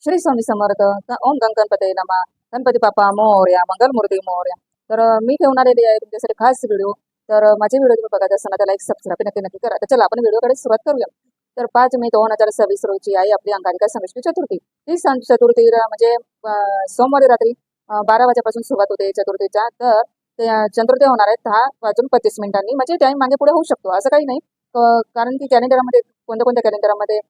श्री स्वामी समर्थ. ओम गणपती नमः. गणपती बाप्पा मोरया, मंगलमूर्ती मोरया. तर मी ठेवून आलेली आहे तुमच्यासाठी खास व्हिडिओ. तर माझे व्हिडिओ तुम्ही बघत असताना त्याला एक सबस्क्राईब नक्की नक्की करा. तर चला आपण व्हिडिओकडे सुरुवात करूया. तर 5 मे 2026 रोजी आहे आपली अंगारिका संकष्टी चतुर्थी. ही चतुर्थी म्हणजे सोमवारी रात्री 12 वाजेपासून सुरुवात होते चतुर्थीच्या. तर ते चतुर्थी होणार आहे 10:25 म्हणजे टाइम मागे पुढे होऊ शकतो असं काही नाही. कारण की कॅलेंडरमध्ये कोणत्या कोणत्या कॅलेंडरमध्ये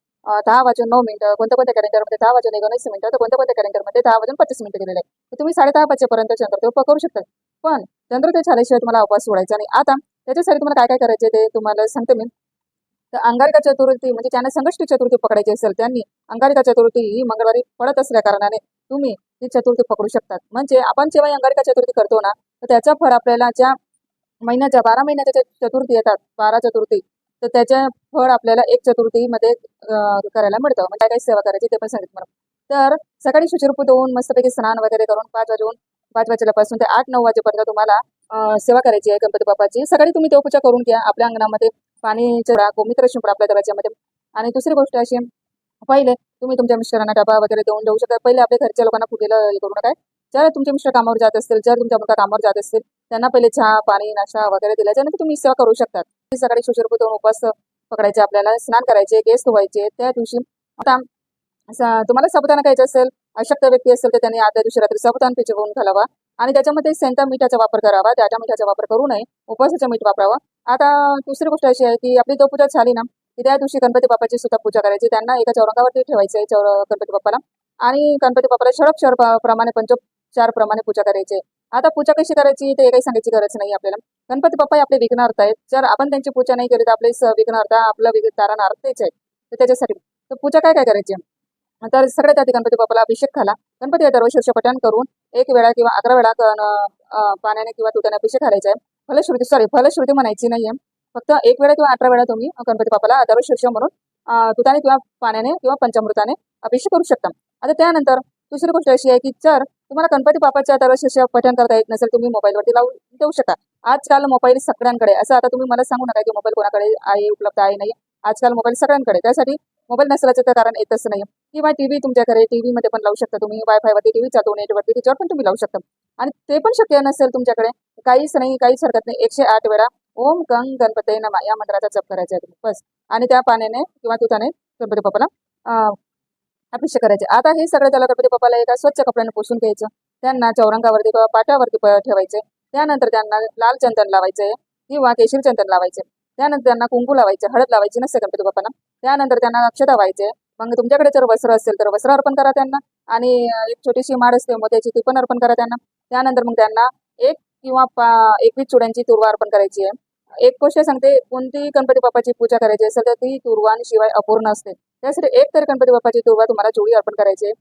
10:09 कोणत्या कोणत्या कॅलेंडरमध्ये 10:19 तर कोणत्या कोणत्या कॅलेंडरमध्ये 10:25 गेलेले आहे. तर तुम्ही 10:30 वाजेपर्यंत चंद्रोदय करू शकता. पण चंद्रोदय झाल्याशिवाय तुम्हाला उपवास सोडायचा नाही. आता त्याच्यासाठी तुम्हाला काय काय करायचे ते तुम्हाला सांगते मी. तर अंगारिका चतुर्थी म्हणजे ज्यांना संकष्टी चतुर्थी पकडायची असेल त्यांनी अंगारिका चतुर्थी ही मंगळवारी पडत असल्या कारणाने तुम्ही ती चतुर्थी पकडू शकतात. म्हणजे आपण जेव्हा अंगारिका चतुर्थी करतो ना, तर त्याचं फळ आपल्याला ज्या महिन्याच्या 12 महिन्याच्या चतुर्थी येतात 12 चतुर्थी, तर त्याच्या फळ आपल्याला एक चतुर्थीमध्ये करायला मिळतं. म्हणजे काय काय सेवा करायची ते पण सांगितलं मला. तर सकाळी शुचिर्भूत होऊन मस्तपैकी स्नान वगैरे करून 5 वाजल्यापासून ते 8-9 वाजेपर्यंत तुम्हाला सेवा करायची आहे गणपती बाप्पाची. सकाळी तुम्ही देवपूजा करून घ्या आपल्या अंगणामध्ये पाणी चिरा गोमित्र शिंपडा आपल्या दरवाज्यामध्ये. आणि दुसरी गोष्ट अशी, पहिले तुम्ही तुमच्या मिस्टरांना डबा वगैरे देऊन देऊ शकता. पहिले आपल्या घरच्या लोकांना फुटेलं हे करू नका. जर तुमचे मिस्टर कामावर जात असतील, जर तुमच्या मुलगा कामावर जात असतील, त्यांना पहिले चहा पाणी नाश्ता वगैरे दिल्याच्यानंतर तुम्ही सेवा करू शकता. सकाळी शुचिर्भूत होऊन उपवास पकडायचे, आपल्याला स्नान करायचे, केस धुवायचे. त्या दिवशी आता तुम्हाला साबुदाणा खायचा असेल, अशक्त व्यक्ती असेल तर त्यांनी आदल्या दिवशी रात्री साबुदाणा भिजवून घालावा आणि त्याच्यामध्ये सेंधा मीठाचा वापर करावा. डाटा मीठाचा वापर करू नये, उपवासाचं मीठ वापरावा. आता दुसरी गोष्ट अशी आहे की आपली देवपूजा झाली ना, की त्या दिवशी गणपती बाप्पाची सुद्धा पूजा करायची. त्यांना एका चौरंगावरती ठेवायचं आहे गणपती बाप्पाला. आणि गणपती बाप्पाला षडक्षर प्रमाणे पंचोपचार प्रमाणे पूजा करायची. आता पूजा कशी करायची ते काही सांगायची गरज नाही आपल्याला. गणपती बाप्पा हे आपले विघ्नहर्त आहेत. जर आपण त्यांची पूजा नाही केली तर आपले विघ्नहर्ता आपलं तारणहार तेच आहे. तर त्याच्यासाठी तर पूजा काय काय करायची. तर सगळ्यात आधी गणपती बाप्पाला अभिषेक घाला. गणपती दरवर्षी पठण करून 1 वेळा किंवा 11 वेळा पाण्याने किंवा दुधाने अभिषेक घालायचा आहे. फलश्रुती म्हणायची नाहीये. फक्त 1 वेळा किंवा 18 वेळा तुम्ही गणपती बाप्पाला दरवर्षी म्हणून दुधाने किंवा पाण्याने किंवा पंचामृताने अभिषेक करू शकता. आता त्यानंतर दुसरी गोष्ट अशी आहे की जर तुम्हाला गणपती बाप्पाच्या दरवर्षी पठण करता येत नसेल, तुम्ही मोबाईलवरती लावून देऊ शकता. आजकाल मोबाईल सगळ्यांकडे, असं आता तुम्ही मला सांगू नका की मोबाईल कोणाकडे आहे उपलब्ध आहे नाही. आजकाल मोबाईल सगळ्यांकडे, त्यासाठी मोबाईल नसल्याचं तर कारण येतच नाही. किंवा टीव्ही तुमच्याकडे, टीव्हीमध्ये पण लावू शकता तुम्ही. वायफायवरती टीव्ही चालतो, नेटवरती त्याच्यावर पण तुम्ही लावू शकता. आणि ते पण शक्य नसेल तुमच्याकडे, काहीच नाही, काहीच हरकत नाही. 108 वेळा ओम गंग गणपते नमः या मंत्राचा जप करायचा आहे तुम्ही बस. आणि त्या पाण्याने किंवा दुधाने गणपती बाप्पाला अभिषेक करायचे. आता हे सगळं त्याला गणपती बाप्पाला एका स्वच्छ कपड्याने पुसून घ्यायचं. त्यांना चौरंगावरती किंवा पाट्यावरती ठेवायचे. त्यानंतर त्यांना लाल चंदन लावायचे किंवा केशरी चंदन लावायचे. त्यानंतर त्यांना कुंकू लावायचे, हळद लावायची नसते गणपती बाप्पांना. त्यानंतर त्यांना अक्षता व्हायचे. मग तुमच्याकडे जर वस्त्र असेल तर वस्त्र अर्पण करा त्यांना. आणि एक छोटीशी माळ असते मोत्याची, ती पण अर्पण करा त्यांना. त्यानंतर मग त्यांना 1 किंवा 21 चुड्यांची तुरवा अर्पण करायची आहे. एक गोष्ट सांगते, कोणतीही गणपती बाप्पाची पूजा करायची असेल तर ती तुरवांशिवाय अपूर्ण असते. त्यासाठी एक तरी गणपती बाप्पाची तुरवा तुम्हाला चोळी अर्पण करायची आहे.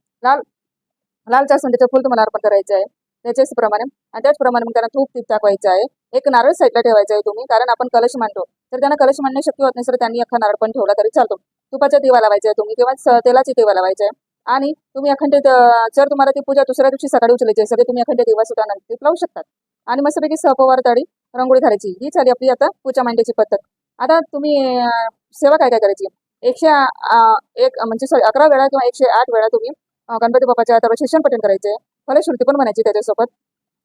लाल जास्वंदीचं फुल तुम्हाला अर्पण करायचं आहे त्याच्याच प्रमाणे. आणि त्याचप्रमाणे मग त्यांना धूप टीप टाकायचं आहे. एक नारळ साईडला ठेवायचं आहे तुम्ही, कारण आपण कलश मांडतो. तर त्यांना कलश मांडणे शक्य होत नाही सर, त्यांनी अख्खा नारळ पण ठेवला तरी चालतो. तुपाचा दिवा लावायचा आहे तुम्ही किंवा तेलाची दिवा लावायचा आहे. आणि तुम्ही अखंड जर तुम्हाला ती पूजा दुसऱ्या दिवशी सकाळी उचलायची असेल तर तुम्ही अखंड दिवा सुद्धा नक्की लावू शकतात. आणि मस्तपैकी सपवार तळी रांगोळी घालायची. ही झाली आपली आता पूजा मांडण्याची पद्धत. आता तुम्ही सेवा काय काय करायची. 101 म्हणजे 11 वेळा किंवा 108 वेळा तुम्ही गणपती बाप्पाच्या दरवर्षी पठण करायचे. फलश्रुती पण म्हणायची त्याच्यासोबत.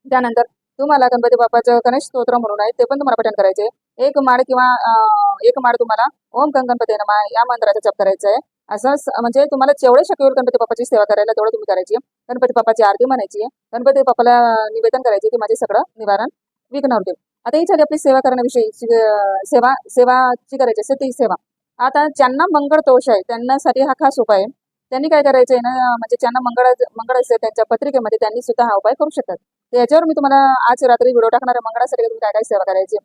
त्यानंतर तुम्हाला गणपती बाप्पाचं गणेश स्तोत्र म्हणून आहे, ते पण तुम्हाला पठण करायचे. एक माळ किंवा एक माळ तुम्हाला ओम गंग गणपती नमः या मंत्राचा जप करायचा आहे. असं म्हणजे तुम्हाला जेवढे शक्य होईल गणपती बाप्पाची सेवा करायला तेवढं तुम्ही करायची. गणपती बाप्पाची आरती म्हणायची. गणपती बाप्पाला निवेदन करायचे की माझे सगळं निवारण विघ्न होते. आता ही झाली आपली सेवा करण्याविषयी. सेवाची करायची असते ती सेवा. आता ज्यांना मंगळ दोष आहे त्यांच्यासाठी हा खास उपाय आहे. त्यांनी काय करायचं आहे ना, म्हणजे ज्यांना मंगळ असेल त्यांच्या पत्रिकेमध्ये त्यांनी सुद्धा हा उपाय करू शकतात. तर याच्यावर मी तुम्हाला आज रात्री व्हिडिओ टाकणार आहे मंगळासाठी तुम्ही काय काय सेवा करायची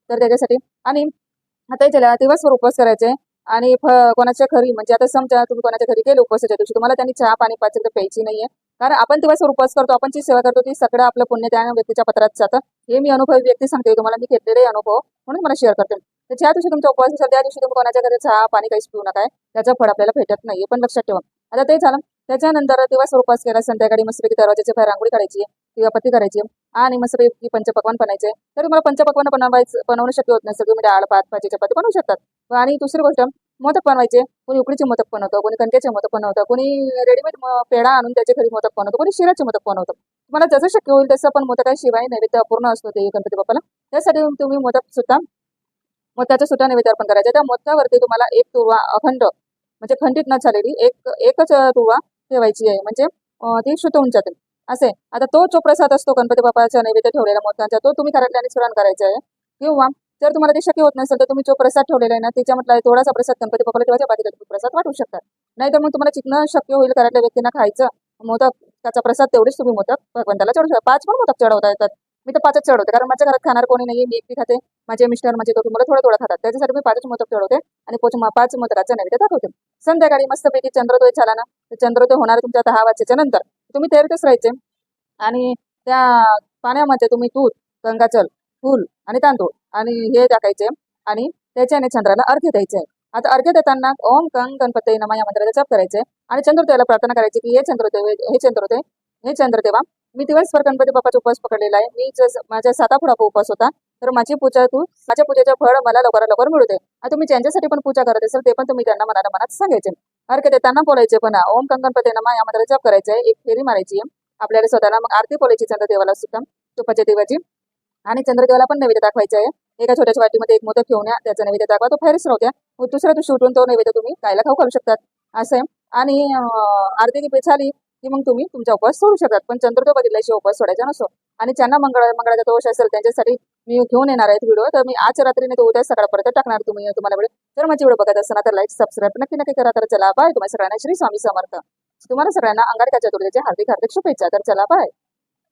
तर त्याच्यासाठी. आणि आता याच्याला दिवसभर उपवास करायचे. आणि कोणाच्या घरी म्हणजे आता समजा तुम्ही कोणाच्या घरी गेले उपवासाच्या दिवशी, तुम्हाला त्यांनी चहा पाणी पाचक तर प्यायची नाहीये. कारण आपण दिवसभर उपवास करतो, आपण जी सेवा करतो ती सगळं आपलं पुण्य त्या व्यक्तीच्या पत्रात जातं. हे मी अनुभवी व्यक्ती सांगते तुम्हाला, मी घेतलेले अनुभव म्हणून मला शेअर करते. तर ज्या दिवशी तुमचा उपवास असेल त्या दिवशी तुम्ही कोणाच्या घरी चहा पाणी काहीच पिऊ नका. त्याचं फळ आपल्याला भेटत नाही, पण लक्षात ठेवा. आता ते झालं. त्याच्यानंतर दिवसभर उपवास केला, संध्याकाळी मस्तपैकी दरवाजाच्या बाहेर रांगोळी काढायची किंवा पत्ती करायची. आणि मस्तपैकी पंचपक्वान बनायचे. तर तुम्हाला पंचपक्वान बनवणं शक्य होत नसेल, तुम्ही डाळ भात भाजी चपाती बनवू शकतात. आणि दुसरी गोष्ट, मोदक बनवायचे. कोणी उकडीचे मोदक बनवतं, कोणी कणकेचे मोदक बनवतं, कोणी रेडीमेड पेढा आणून त्याचे घरी मोदक बनवतं, कोणी शिऱ्याचे मोदक बनवतं. तुम्हाला जसं शक्य होईल तसं पण मोदकाशिवाय नैवेद्य अपूर्ण असतो ते गणपती बाप्पाला. त्यासाठी तुम्ही मोदकाचा सुद्धा नैवेद्य अर्पण करायचा. त्या मोदकावरती तुम्हाला एक तुरवा अखंड म्हणजे खंडित न झालेली एकच तुरवा ठेवायची आहे, म्हणजे ती शुद्ध होऊन जाते. असे आता तो जो प्रसाद असतो गणपती बाप्पाचा नैवेद्य ठेवलेला मोदकांचा, तो तुम्ही घरातल्याने स्मरण करायचा आहे. किंवा जर तुम्हाला ते शक्य होत नसेल तर तुम्ही जो प्रसाद ठेवलेला आहे ना, त्याच्यामधला थोडासा प्रसाद गणपती बाप्पाला ठेवायचा, बाकीचा तुम्ही प्रसाद वाटू शकता. नाहीतर मग तुम्हाला चिकन शक्य होईल घरातल्या व्यक्तींना खायचं मोदक, त्याचा प्रसाद तेवढीच तुम्ही मोदक भगवंताला चढवू शकता. 5 पण मोदक चढवता येतात. मी तर 5च चढवते, कारण माझ्या घरात खाणार कोणी नाही, मी एकटी खाते. माझे मिस्टर माझे दोघे मुलं थोडं थोडं खातात, त्याच्यासाठी मी 5च मोदक चढवते आणि 5 मोदकाचा नैवेद्य दाखवते. संध्याकाळी मस्तपैकी चंद्रोदय झाला ना, तर चंद्रोदय होणार तुमच्या 10 वाजेच्या नंतर तुम्ही तयारीतच राहायचे. आणि त्या पाण्यामध्ये तुम्ही दूध, गंगाजल, फूल आणि तांदूळ आणि हे टाकायचे आणि त्याच्याने चंद्राला अर्घ्य द्यायचे आहे. आता अर्घ्य देताना ओम गंग गणपती नमः या मंत्राचा जप करायचे आणि चंद्रोदयाला प्रार्थना करायची की हे चंद्रदेवा, मी दिवसभर गणपती बाप्पाचा उपवास पकडलेला आहे. माझ्या 7 फळाचा उपवास होता, तर माझ्या पूजेचं फळ मला लवकरात लवकर मिळू दे. आता तुम्ही ज्यांच्यासाठी पण पूजा करत असेल ते पण तुम्ही त्यांना मनात सांगायचे. अर्घ्य देताना बोलायचे पण ओम गंग गणपती नमः या मंत्राचा जप करायचा आहे. एक फेरी मारायची आहे आपल्याला स्वतःला, मग आरती बोलायची चंद्रदेवाला सुद्धा, तुपाच्या देवाची. आणि चंद्रदेवाला पण नैवेद्य दाखवायचा आहे. एका छोट्याच्या वाटीमध्ये एक मोदक घेऊन या, त्याचा नैवेद्य दाखवा, तो फॅरीच राहू द्या. मग दुसऱ्या दिवशी उठून तो नैवेद्य तुम्ही खायला खाऊ घालू शकतात, असं आहे. आणि आरती की झाली की मग तुम्ही तुमचा उपवास सोडू शकतात, पण चंद्रोदय बदलल्याशिवाय उपवास सोडायचा नसतो. आणि ज्यांना मंगळाचा दोष असेल त्यांच्यासाठी मी घेऊन येणार आहेत व्हिडिओ, तर मी आज रात्रीने तो उद्या सकाळपर्यंत टाकणार. तुम्हाला वेळ तर माझी व्हिडिओ बघत असताना तर लाईक सबस्क्राईब नक्की नक्की करा. तर चला बाय. तुम्हाला सगळ्यांना श्री स्वामी समर्थ. तुम्हाला सगळ्यांना अंगारका चतुर्थीच्या हार्दिक हार्दिक शुभेच्छा. तर चला बाय.